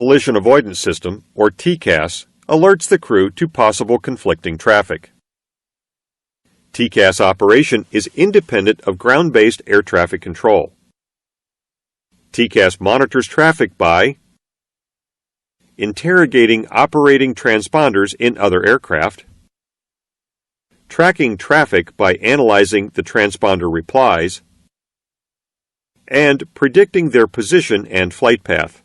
Collision Avoidance System, or TCAS, alerts the crew to possible conflicting traffic. TCAS operation is independent of ground-based air traffic control. TCAS monitors traffic by interrogating operating transponders in other aircraft, tracking traffic by analyzing the transponder replies, and predicting their position and flight path.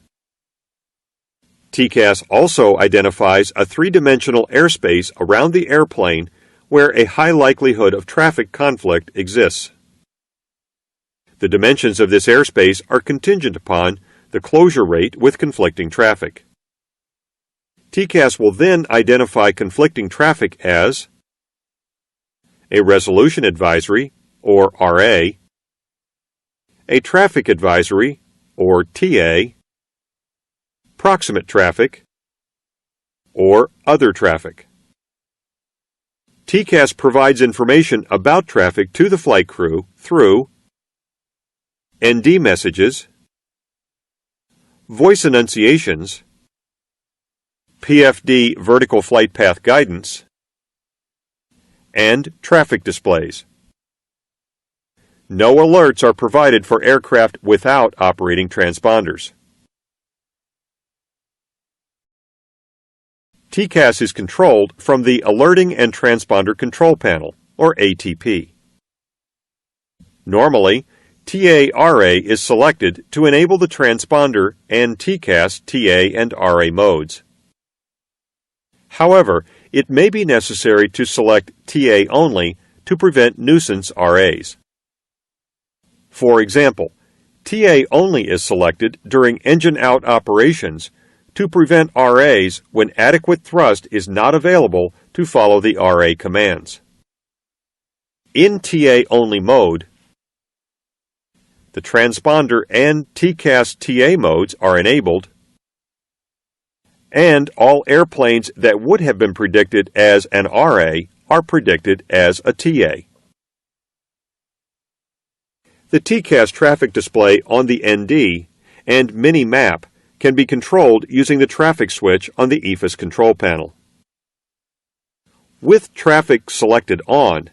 TCAS also identifies a three-dimensional airspace around the airplane where a high likelihood of traffic conflict exists. The dimensions of this airspace are contingent upon the closure rate with conflicting traffic. TCAS will then identify conflicting traffic as a resolution advisory, or RA, a traffic advisory, or TA, proximate traffic, or other traffic. TCAS provides information about traffic to the flight crew through ND messages, voice enunciations, PFD vertical flight path guidance, and traffic displays. No alerts are provided for aircraft without operating transponders. TCAS is controlled from the Alerting and Transponder Control Panel, or ATP. Normally, TA-RA is selected to enable the transponder and TCAS TA and RA modes. However, it may be necessary to select TA only to prevent nuisance RAs. For example, TA only is selected during engine-out operations to prevent RAs when adequate thrust is not available to follow the RA commands. In TA-only mode, the transponder and TCAS TA modes are enabled, and all airplanes that would have been predicted as an RA are predicted as a TA. The TCAS traffic display on the ND and mini map can be controlled using the traffic switch on the EFIS control panel. With traffic selected on,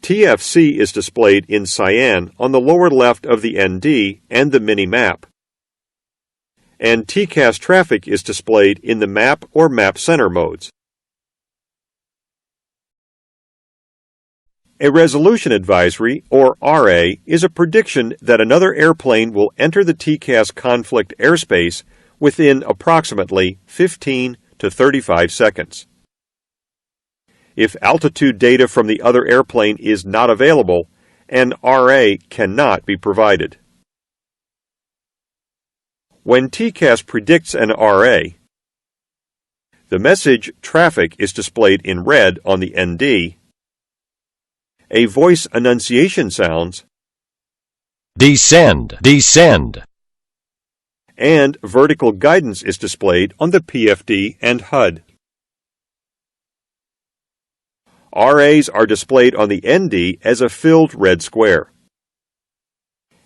TFC is displayed in cyan on the lower left of the ND and the mini map, and TCAS traffic is displayed in the map or map center modes. A resolution advisory, or RA, is a prediction that another airplane will enter the TCAS conflict airspace within approximately 15 to 35 seconds. If altitude data from the other airplane is not available, an RA cannot be provided. When TCAS predicts an RA, the message traffic is displayed in red on the ND. A voice enunciation sounds "Descend, descend," and vertical guidance is displayed on the PFD and HUD. RAs are displayed on the ND as a filled red square.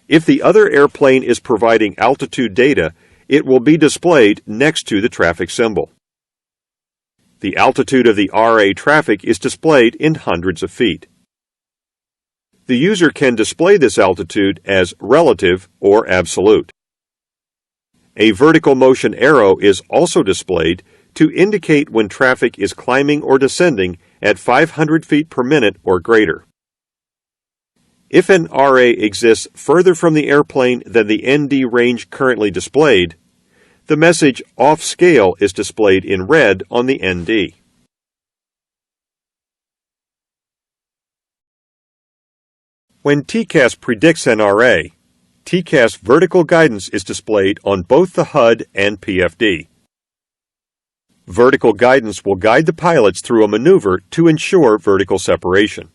If the other airplane is providing altitude data, it will be displayed next to the traffic symbol. The altitude of the RA traffic is displayed in hundreds of feet. The user can display this altitude as relative or absolute. A vertical motion arrow is also displayed to indicate when traffic is climbing or descending at 500 feet per minute or greater. If an RA exists further from the airplane than the ND range currently displayed, the message "off scale" is displayed in red on the ND. When TCAS predicts an RA, TCAS vertical guidance is displayed on both the HUD and PFD. Vertical guidance will guide the pilots through a maneuver to ensure vertical separation.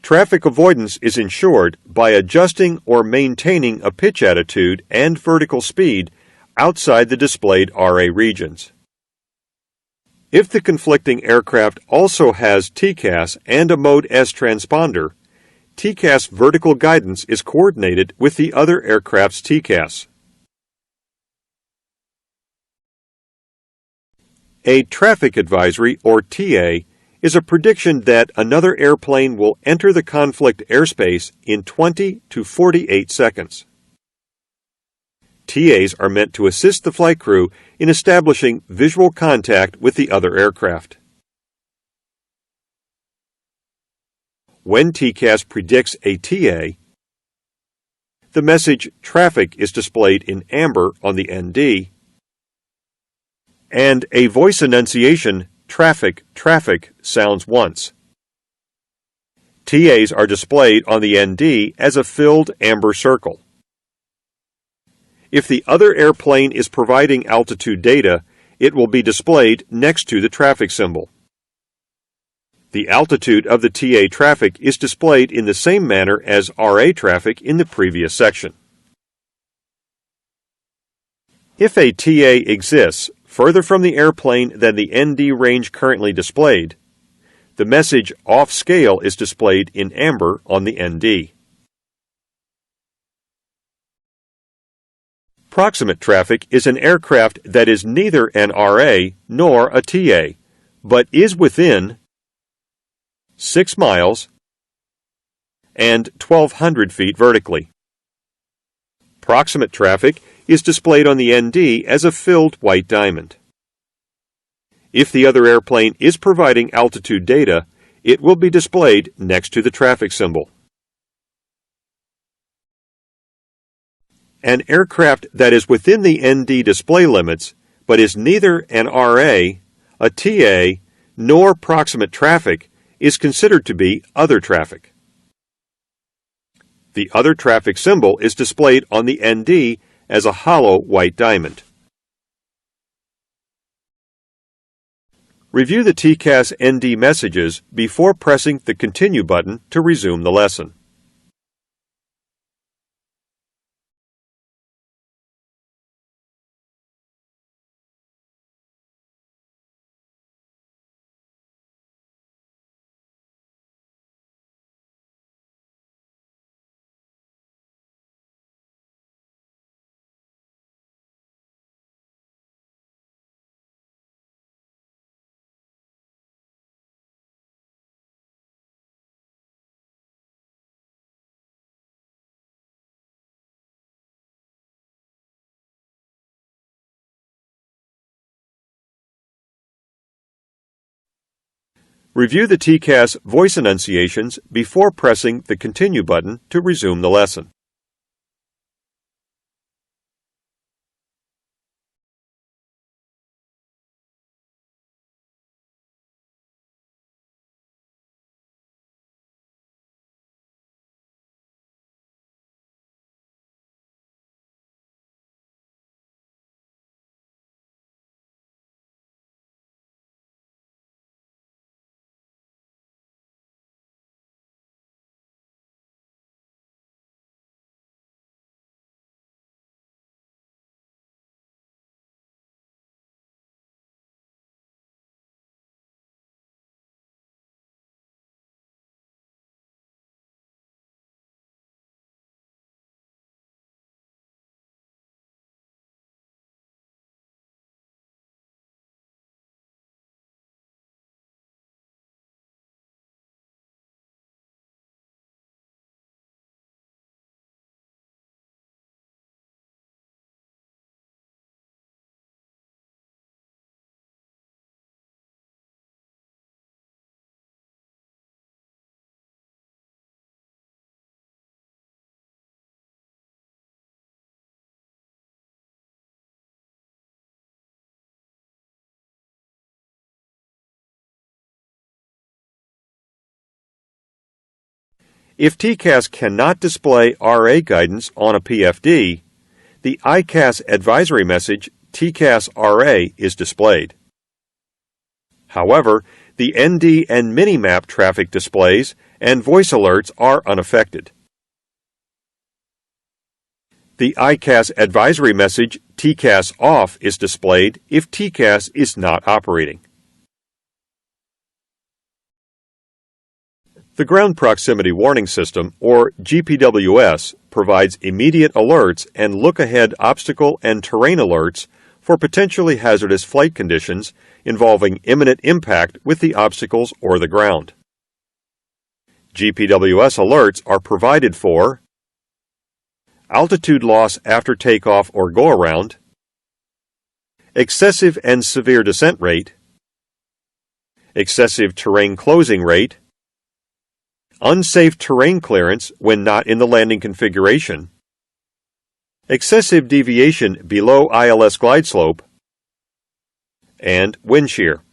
Traffic avoidance is ensured by adjusting or maintaining a pitch attitude and vertical speed outside the displayed RA regions. If the conflicting aircraft also has TCAS and a Mode S transponder, TCAS vertical guidance is coordinated with the other aircraft's TCAS. A traffic advisory, or TA, is a prediction that another airplane will enter the conflict airspace in 20 to 48 seconds. TAs are meant to assist the flight crew in establishing visual contact with the other aircraft. When TCAS predicts a TA, the message traffic is displayed in amber on the ND, and a voice enunciation traffic, traffic sounds once. TAs are displayed on the ND as a filled amber circle. If the other airplane is providing altitude data, it will be displayed next to the traffic symbol. The altitude of the TA traffic is displayed in the same manner as RA traffic in the previous section. If a TA exists further from the airplane than the ND range currently displayed, the message off scale is displayed in amber on the ND. Proximate traffic is an aircraft that is neither an RA nor a TA, but is within 6 miles and 1,200 feet vertically. Proximate traffic is displayed on the ND as a filled white diamond. If the other airplane is providing altitude data, it will be displayed next to the traffic symbol. An aircraft that is within the ND display limits, but is neither an RA, a TA, nor proximate traffic, is considered to be other traffic. The other traffic symbol is displayed on the ND as a hollow white diamond. Review the TCAS ND messages before pressing the Continue button to resume the lesson. Review the TCAS voice enunciations before pressing the Continue button to resume the lesson. If TCAS cannot display RA guidance on a PFD, the ICAS advisory message TCAS RA is displayed. However, the ND and Minimap traffic displays and voice alerts are unaffected. The ICAS advisory message TCAS OFF is displayed if TCAS is not operating. The Ground Proximity Warning System, or GPWS, provides immediate alerts and look-ahead obstacle and terrain alerts for potentially hazardous flight conditions involving imminent impact with the obstacles or the ground. GPWS alerts are provided for altitude loss after takeoff or go-around, excessive and severe descent rate, excessive terrain closing rate, unsafe terrain clearance when not in the landing configuration, excessive deviation below ILS glide slope, and wind shear.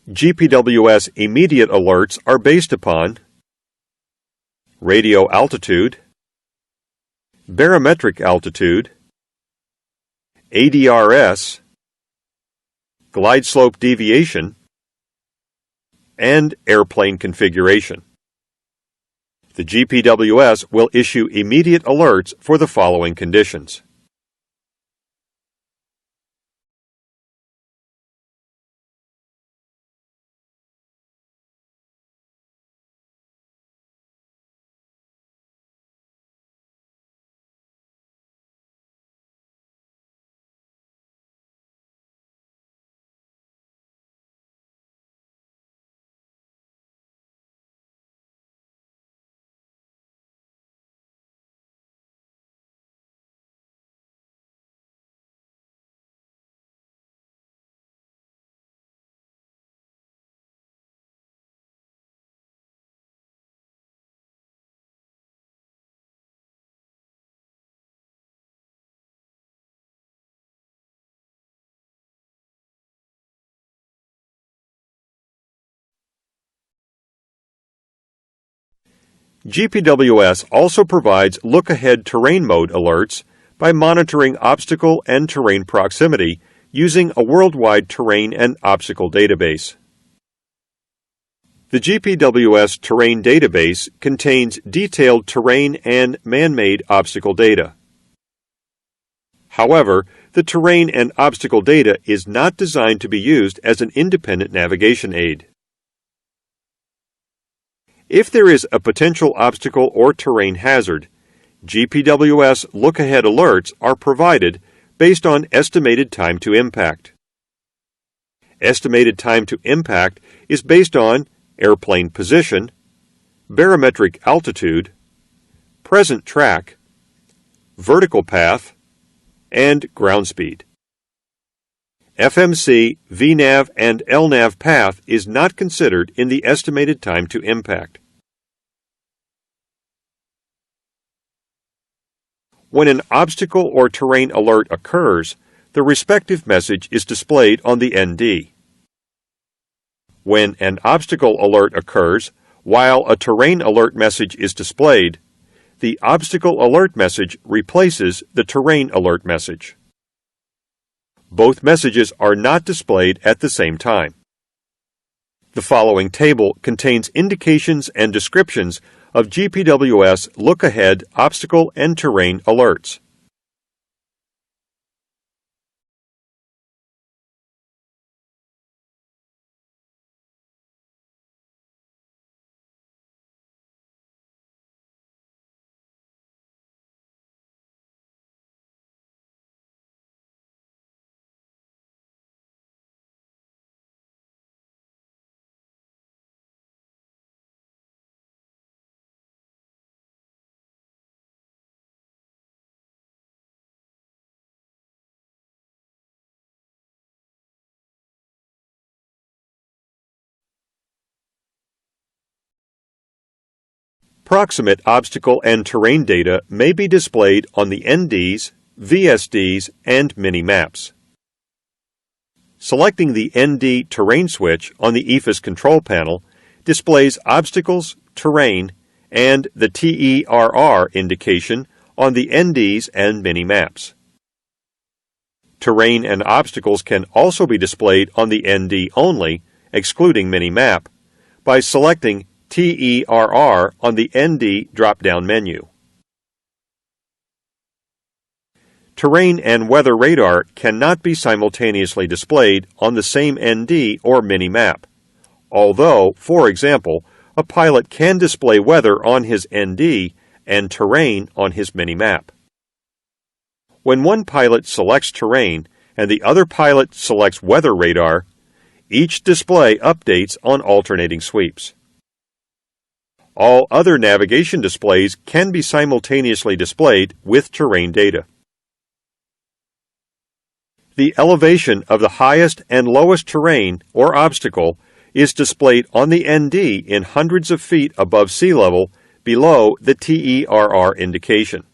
GPWS immediate alerts are based upon radio altitude, barometric altitude, ADRS, glide slope deviation, and airplane configuration. The GPWS will issue immediate alerts for the following conditions. GPWS also provides look-ahead terrain mode alerts by monitoring obstacle and terrain proximity using a worldwide terrain and obstacle database. The GPWS Terrain Database contains detailed terrain and man-made obstacle data. However, the terrain and obstacle data is not designed to be used as an independent navigation aid. If there is a potential obstacle or terrain hazard, GPWS look-ahead alerts are provided based on estimated time to impact. Estimated time to impact is based on airplane position, barometric altitude, present track, vertical path, and ground speed. FMC, VNAV, and LNAV path is not considered in the estimated time to impact. When an obstacle or terrain alert occurs, the respective message is displayed on the ND. When an obstacle alert occurs, while a terrain alert message is displayed, the obstacle alert message replaces the terrain alert message. Both messages are not displayed at the same time. The following table contains indications and descriptions of GPWS look-ahead obstacle and terrain alerts. Proximate obstacle and terrain data may be displayed on the NDs, VSDs, and mini-maps. Selecting the ND terrain switch on the EFIS control panel displays obstacles, terrain, and the TERR indication on the NDs and mini-maps. Terrain and obstacles can also be displayed on the ND only, excluding mini-map, by selecting TERR on the ND drop-down menu. Terrain and weather radar cannot be simultaneously displayed on the same ND or mini-map, although, for example, a pilot can display weather on his ND and terrain on his mini-map. When one pilot selects terrain and the other pilot selects weather radar, each display updates on alternating sweeps. All other navigation displays can be simultaneously displayed with terrain data. The elevation of the highest and lowest terrain or obstacle is displayed on the ND in hundreds of feet above sea level below the TERR indication.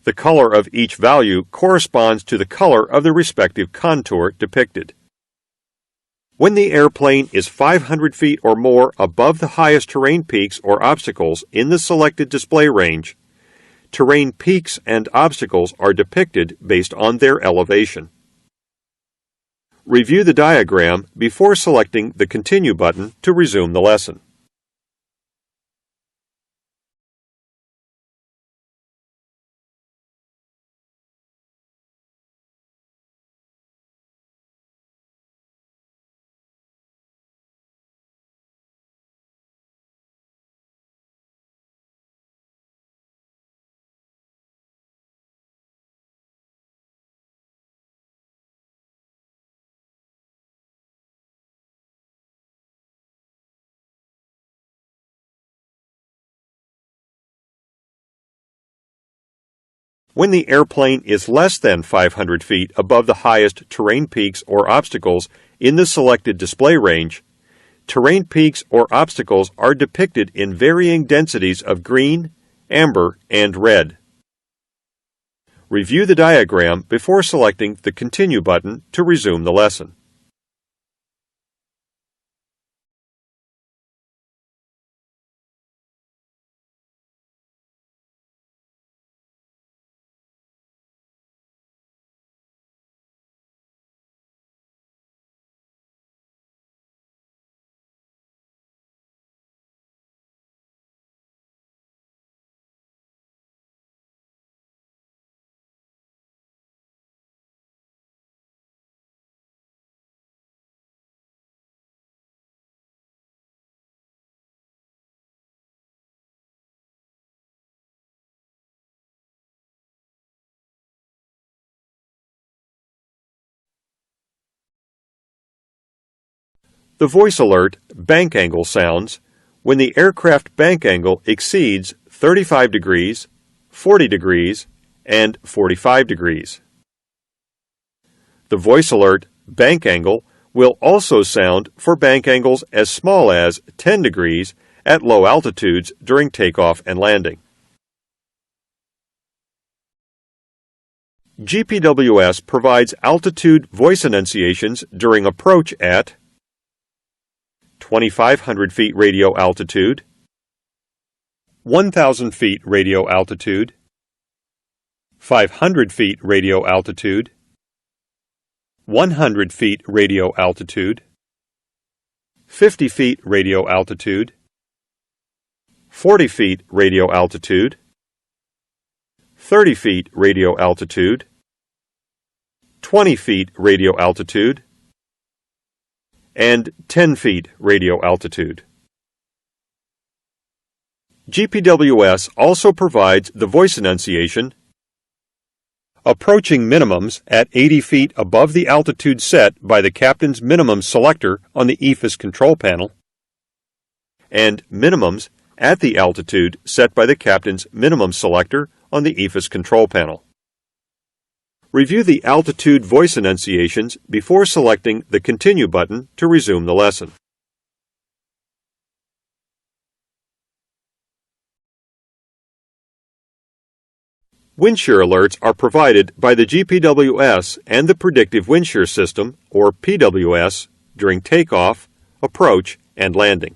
The color of each value corresponds to the color of the respective contour depicted. When the airplane is 500 feet or more above the highest terrain peaks or obstacles in the selected display range, terrain peaks and obstacles are depicted based on their elevation. Review the diagram before selecting the Continue button to resume the lesson. When the airplane is less than 500 feet above the highest terrain peaks or obstacles in the selected display range, terrain peaks or obstacles are depicted in varying densities of green, amber, and red. Review the diagram before selecting the Continue button to resume the lesson. The voice alert bank angle sounds when the aircraft bank angle exceeds 35 degrees, 40 degrees, and 45 degrees. The voice alert bank angle will also sound for bank angles as small as 10 degrees at low altitudes during takeoff and landing. GPWS provides altitude voice enunciations during approach at 2,500 feet radio altitude, 1,000 feet radio altitude, 500 feet radio altitude, 100 feet radio altitude, 50 feet radio altitude, 40 feet radio altitude, 30 feet radio altitude, 20 feet radio altitude, and 10 feet radio altitude. GPWS also provides the voice enunciation approaching minimums at 80 feet above the altitude set by the captain's minimum selector on the EFIS control panel, and minimums at the altitude set by the captain's minimum selector on the EFIS control panel. Review the altitude voice enunciations before selecting the Continue button to resume the lesson. Wind shear alerts are provided by the GPWS and the Predictive Wind Shear System, or PWS, during takeoff, approach, and landing.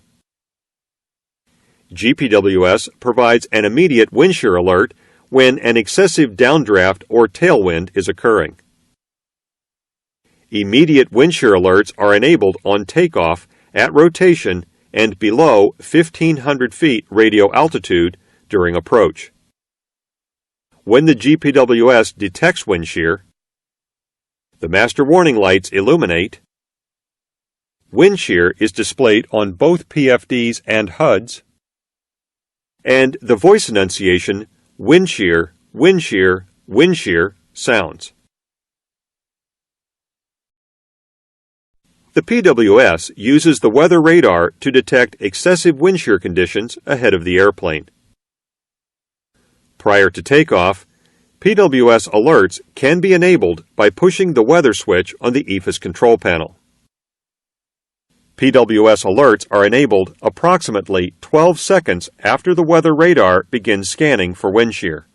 GPWS provides an immediate wind shear alert when an excessive downdraft or tailwind is occurring. Immediate wind shear alerts are enabled on takeoff, at rotation, and below 1,500 feet radio altitude during approach. When the GPWS detects wind shear, the master warning lights illuminate, wind shear is displayed on both PFDs and HUDs, and the voice enunciation wind shear, wind shear, wind shear, sounds. The PWS uses the weather radar to detect excessive wind shear conditions ahead of the airplane. Prior to takeoff, PWS alerts can be enabled by pushing the weather switch on the EFIS control panel. PWS alerts are enabled approximately 12 seconds after the weather radar begins scanning for wind shear.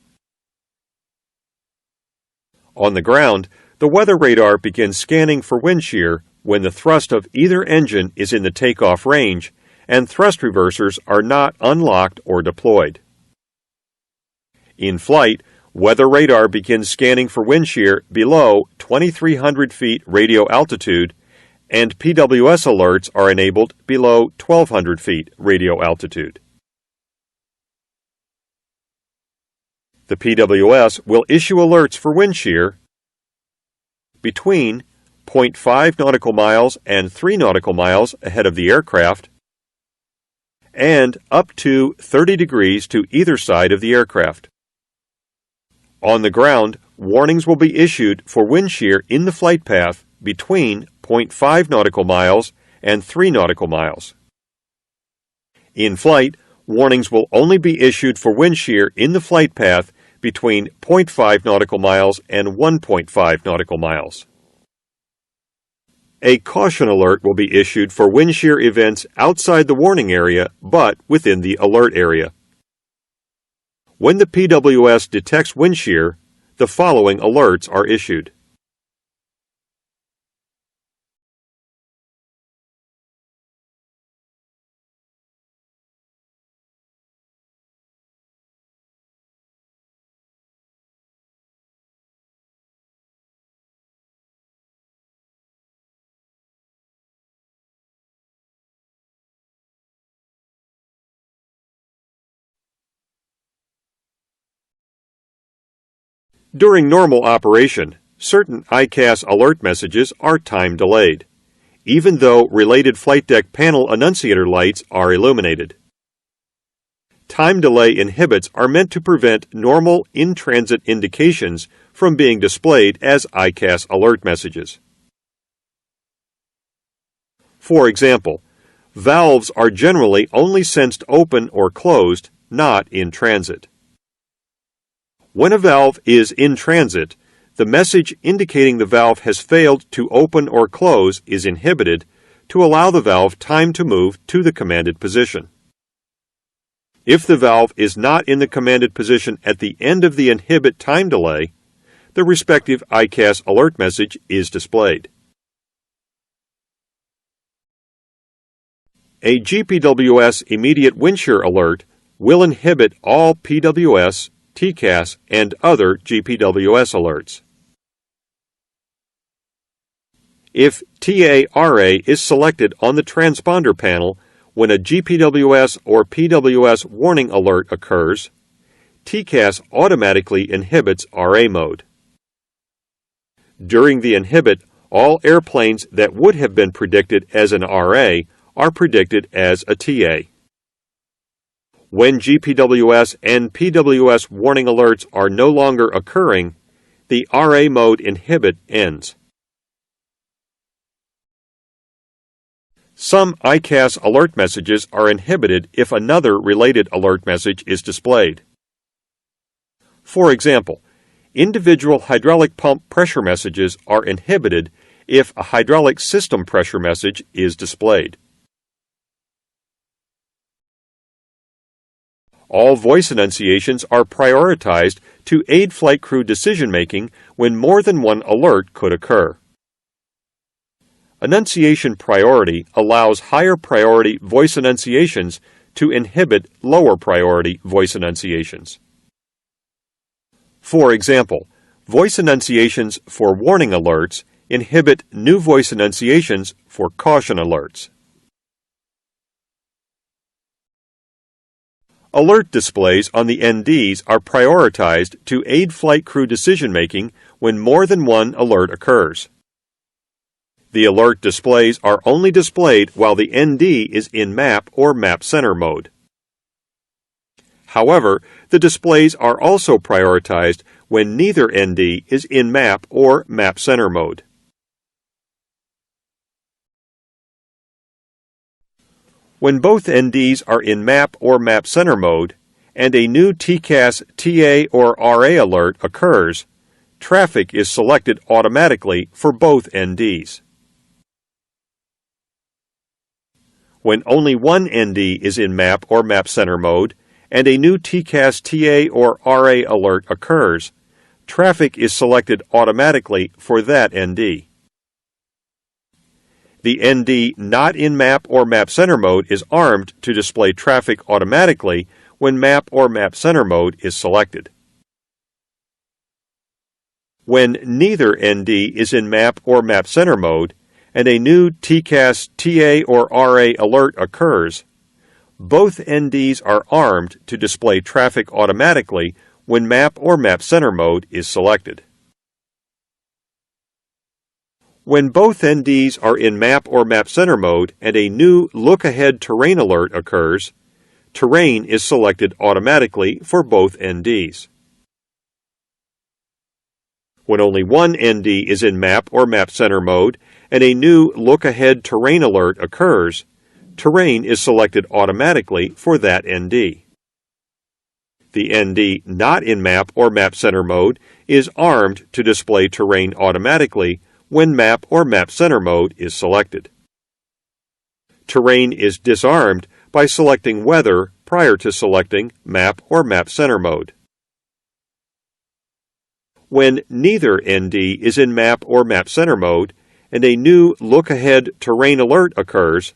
On the ground, the weather radar begins scanning for wind shear when the thrust of either engine is in the takeoff range and thrust reversers are not unlocked or deployed. In flight, weather radar begins scanning for wind shear below 2,300 feet radio altitude, and PWS alerts are enabled below 1,200 feet radio altitude. The PWS will issue alerts for wind shear between 0.5 nautical miles and 3 nautical miles ahead of the aircraft, and up to 30 degrees to either side of the aircraft. On the ground, warnings will be issued for wind shear in the flight path between 0.5 nautical miles and 3 nautical miles. In flight, warnings will only be issued for wind shear in the flight path between 0.5 nautical miles and 1.5 nautical miles. A caution alert will be issued for wind shear events outside the warning area but within the alert area. When the PWS detects wind shear, the following alerts are issued. During normal operation, certain ICAS alert messages are time delayed, even though related flight deck panel annunciator lights are illuminated. Time delay inhibits are meant to prevent normal in-transit indications from being displayed as ICAS alert messages. For example, valves are generally only sensed open or closed, not in transit. When a valve is in transit, the message indicating the valve has failed to open or close is inhibited to allow the valve time to move to the commanded position. If the valve is not in the commanded position at the end of the inhibit time delay, the respective ICAS alert message is displayed. A GPWS immediate wind shear alert will inhibit all PWS, TCAS, and other GPWS alerts. If TARA is selected on the transponder panel when a GPWS or PWS warning alert occurs, TCAS automatically inhibits RA mode. During the inhibit, all airplanes that would have been predicted as an RA are predicted as a TA. When GPWS and PWS warning alerts are no longer occurring, the RA mode inhibit ends. Some ICAS alert messages are inhibited if another related alert message is displayed. For example, individual hydraulic pump pressure messages are inhibited if a hydraulic system pressure message is displayed. All voice enunciations are prioritized to aid flight crew decision-making when more than one alert could occur. Enunciation priority allows higher priority voice enunciations to inhibit lower priority voice enunciations. For example, voice enunciations for warning alerts inhibit new voice enunciations for caution alerts. Alert displays on the NDs are prioritized to aid flight crew decision-making when more than one alert occurs. The alert displays are only displayed while the ND is in map or map center mode. However, the displays are also prioritized when neither ND is in map or map center mode. When both NDs are in map or map center mode, and a new TCAS TA or RA alert occurs, traffic is selected automatically for both NDs. When only one ND is in map or map center mode, and a new TCAS TA or RA alert occurs, traffic is selected automatically for that ND. The ND not in map or map center mode is armed to display traffic automatically when map or map center mode is selected. When neither ND is in map or map center mode, and a new TCAS TA or RA alert occurs, both NDs are armed to display traffic automatically when map or map center mode is selected. When both NDs are in map or map center mode and a new look-ahead terrain alert occurs, terrain is selected automatically for both NDs. When only one ND is in map or map center mode and a new look-ahead terrain alert occurs, terrain is selected automatically for that ND. The ND not in map or map center mode is armed to display terrain automatically when map or map center mode is selected. Terrain is disarmed by selecting weather prior to selecting map or map center mode. When neither ND is in map or map center mode and a new look-ahead terrain alert occurs,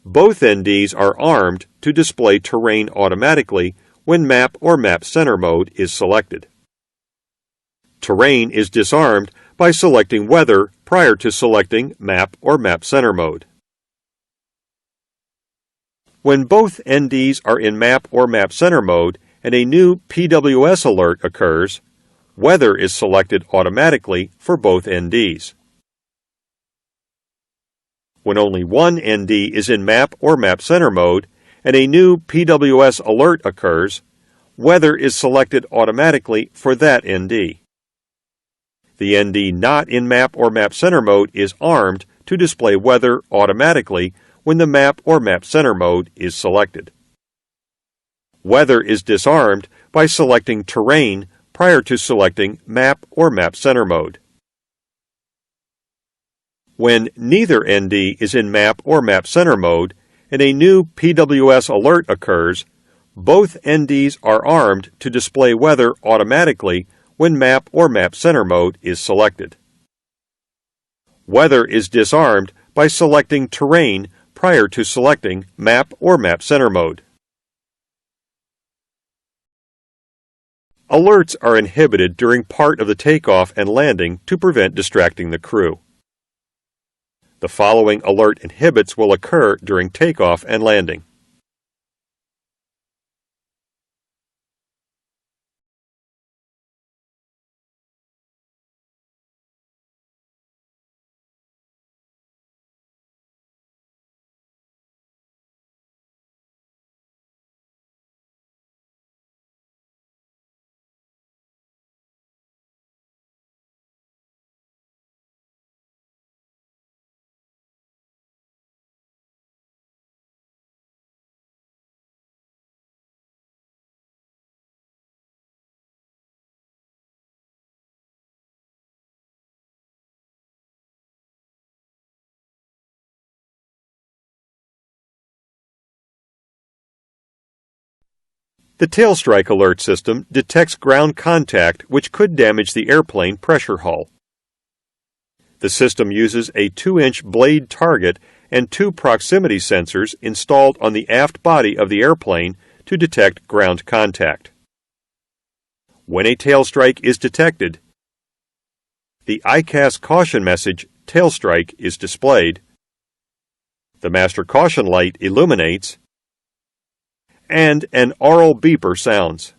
both NDs are armed to display terrain automatically when map or map center mode is selected. Terrain is disarmed by selecting weather prior to selecting map or map center mode. When both NDs are in map or map center mode and a new PWS alert occurs, weather is selected automatically for both NDs. When only one ND is in map or map center mode and a new PWS alert occurs, weather is selected automatically for that ND. The ND not in map or map center mode is armed to display weather automatically when the map or map center mode is selected. Weather is disarmed by selecting terrain prior to selecting map or map center mode. When neither ND is in map or map center mode and a new PWS alert occurs, both NDs are armed to display weather automatically when map or map center mode is selected. Weather is disarmed by selecting terrain prior to selecting map or map center mode. Alerts are inhibited during part of the takeoff and landing to prevent distracting the crew. The following alert inhibits will occur during takeoff and landing. The tail strike alert system detects ground contact which could damage the airplane pressure hull. The system uses a 2-inch blade target and 2 proximity sensors installed on the aft body of the airplane to detect ground contact. When a tail strike is detected, the ICAS caution message "Tail strike" is displayed, the master caution light illuminates, and an aural beeper sounds.